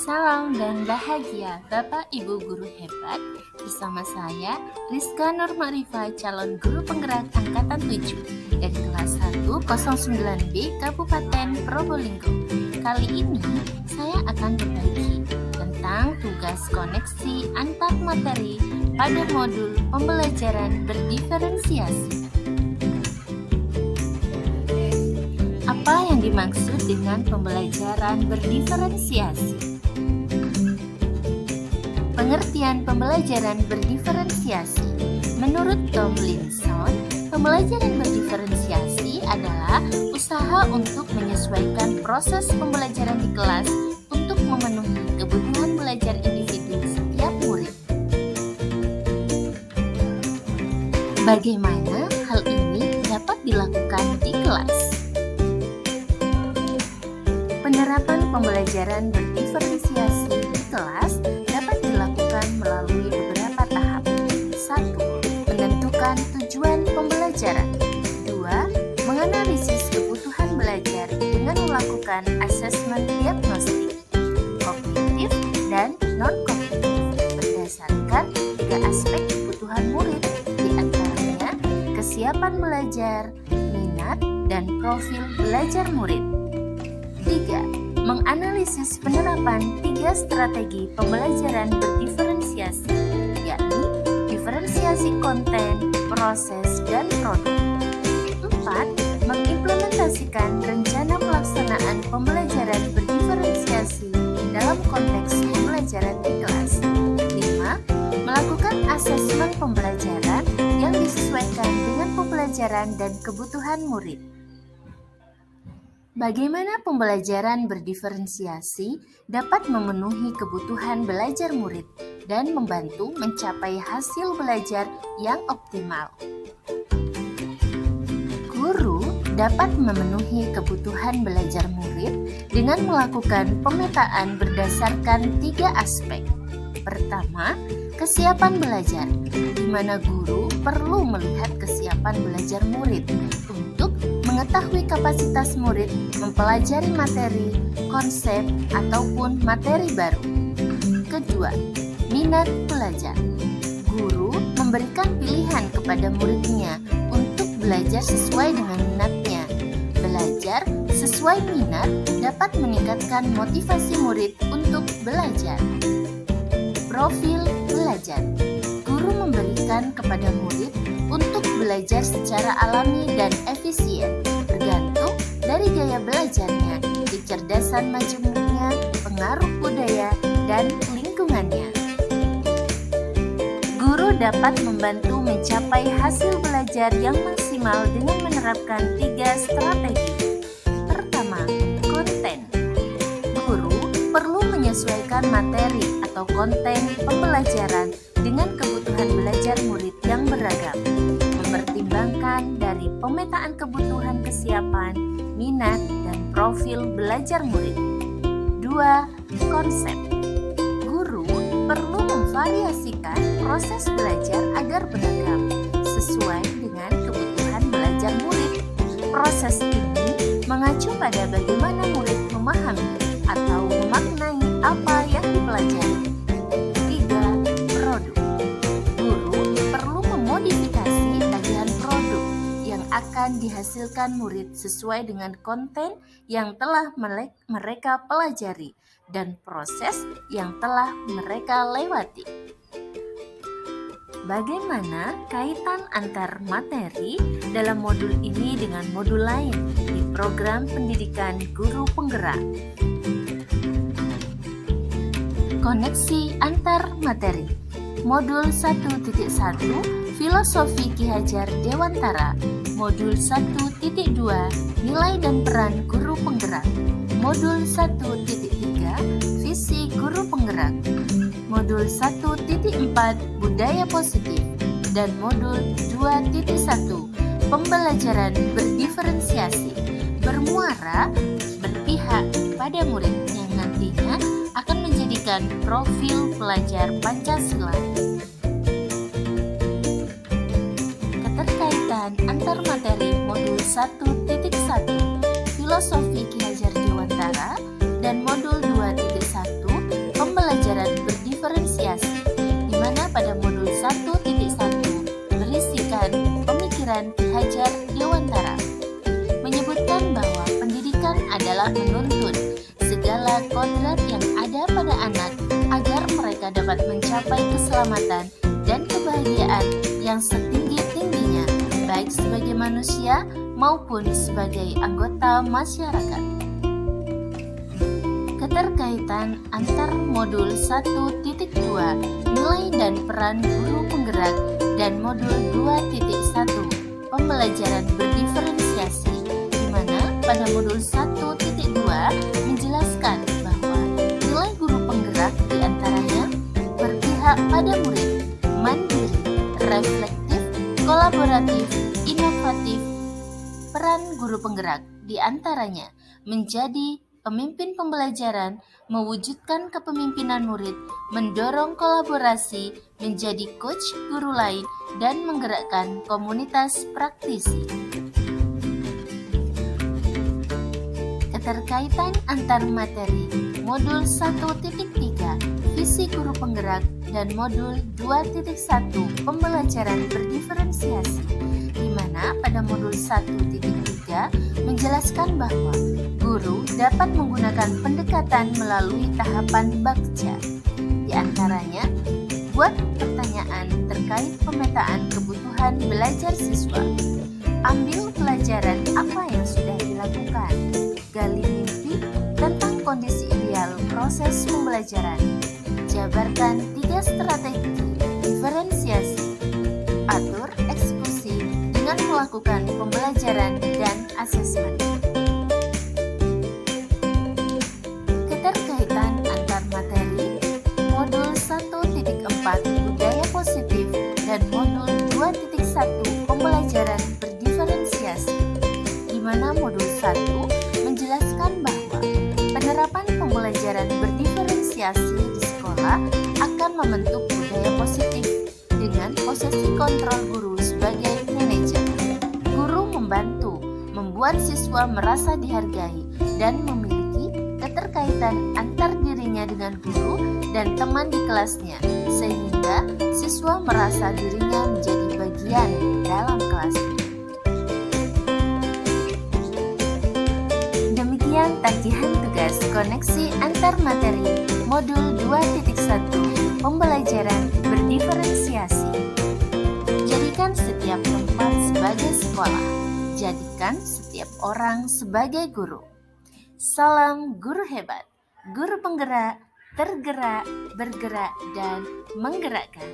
Salam dan bahagia Bapak Ibu Guru hebat. Bersama saya Rizka Nur Ma'rifah, calon guru penggerak angkatan 7 dari kelas 109B Kabupaten Probolinggo. Kali ini saya akan berbagi tentang tugas koneksi antar materi pada modul pembelajaran berdiferensiasi. Apa yang dimaksud dengan pembelajaran berdiferensiasi? Pengertian pembelajaran berdiferensiasi. Menurut Tomlinson, pembelajaran berdiferensiasi adalah usaha untuk menyesuaikan proses pembelajaran di kelas untuk memenuhi kebutuhan belajar individu setiap murid. Bagaimana hal ini dapat dilakukan di kelas? Penerapan pembelajaran berdiferensiasi di kelas dapat dilakukan melalui beberapa tahap. 1. Menentukan tujuan pembelajaran. 2. Menganalisis kebutuhan belajar dengan melakukan asesmen diagnostik, kognitif dan non-kognitif berdasarkan 3 aspek kebutuhan murid, di antaranya kesiapan belajar, minat, dan profil belajar murid. 3. Menganalisis penerapan 3 strategi pembelajaran berdiferensiasi, yakni diferensiasi konten, proses, dan produk. 4. Mengimplementasikan rencana pelaksanaan pembelajaran berdiferensiasi dalam konteks pembelajaran di kelas. 5. Melakukan asesmen pembelajaran yang disesuaikan dengan pembelajaran dan kebutuhan murid. Bagaimana pembelajaran berdiferensiasi dapat memenuhi kebutuhan belajar murid dan membantu mencapai hasil belajar yang optimal? Guru dapat memenuhi kebutuhan belajar murid dengan melakukan pemetaan berdasarkan 3 aspek. Pertama, kesiapan belajar, di mana guru perlu melihat kesiapan belajar murid untuk mengetahui kapasitas murid mempelajari materi, konsep, ataupun materi baru. Kedua, minat belajar. Guru memberikan pilihan kepada muridnya untuk belajar sesuai dengan minatnya. Belajar sesuai minat dapat meningkatkan motivasi murid untuk belajar. Profil belajar. Guru memberikan kepada murid untuk belajar secara alami dan efisien, bergantung dari gaya belajarnya, kecerdasan majemuknya, pengaruh budaya, dan lingkungannya. Guru dapat membantu mencapai hasil belajar yang maksimal dengan menerapkan 3 strategi. Pertama, konten. Guru perlu menyesuaikan materi atau konten pembelajaran dengan kebutuhan belajar murid yang beragam, mempertimbangkan dari pemetaan kebutuhan kesiapan, minat, dan profil belajar murid. 2. Konsep. Guru perlu memvariasikan proses belajar agar beragam, sesuai dengan kebutuhan belajar murid. Proses ini mengacu pada bagaimana murid memahami atau memaknai apa yang dipelajari. 3. Produk. Guru perlu memodifikasi tagihan produk yang akan dihasilkan murid sesuai dengan konten yang telah mereka pelajari dan proses yang telah mereka lewati. Bagaimana kaitan antar materi dalam modul ini dengan modul lain di program pendidikan guru penggerak? Koneksi antar materi. Modul 1.1 Filosofi Ki Hajar Dewantara. Modul 1.2 Nilai dan peran guru penggerak. Modul 1.3 Visi guru penggerak. Modul 1.4 Budaya positif. Dan modul 2.1 Pembelajaran berdiferensiasi, bermuara berpihak pada murid yang nantinya akan menjadikan profil pelajar Pancasila. Keterkaitan antar materi modul 1.1 Filosofi Ki Hajar Dewantara dan modul 2.1 serta kodrat yang ada pada anak agar mereka dapat mencapai keselamatan dan kebahagiaan yang setinggi-tingginya, baik sebagai manusia maupun sebagai anggota masyarakat. Keterkaitan antar modul 1.2 nilai dan peran guru penggerak dan modul 2.1 pembelajaran berdiferensiasi, di mana pada modul 1.2 menjelaskan bahwa nilai guru penggerak diantaranya berpihak pada murid, mandiri, reflektif, kolaboratif, inovatif. Peran guru penggerak diantaranya menjadi pemimpin pembelajaran, mewujudkan kepemimpinan murid, mendorong kolaborasi, menjadi coach guru lain, dan menggerakkan komunitas praktisi. Keterkaitan antar materi modul 1.3 visi guru penggerak dan modul 2.1 pembelajaran berdiferensiasi, di mana pada modul 1.3 menjelaskan bahwa guru dapat menggunakan pendekatan melalui tahapan bakca. Di antaranya, buat pertanyaan terkait pemetaan kebutuhan belajar siswa. Ambil pelajaran apa yang sudah dilakukan. Gali mimpi tentang kondisi ideal proses pembelajaran. Jabarkan 3 strategi diferensiasi. Atur eksekusi dengan melakukan pembelajaran dan asesmen. Keterkaitan antar materi modul 1.4 budaya positif dan modul 2.1 pembelajaran berdiferensiasi, di mana modul 1 menjelaskan bahwa penerapan pembelajaran berdiferensiasi di sekolah akan membentuk budaya positif dengan posisi kontrol guru sebagai manajer. Guru membantu membuat siswa merasa dihargai dan memiliki keterkaitan antar dirinya dengan guru dan teman di kelasnya, sehingga siswa merasa dirinya menjadi bagian dalam kelasnya. Demikian tagihan tugas koneksi antar materi modul 2.1 pembelajaran berdiferensiasi. Jadikan setiap tempat sebagai sekolah. Jadikan setiap orang sebagai guru. Salam guru hebat, guru penggerak, tergerak, bergerak, dan menggerakkan.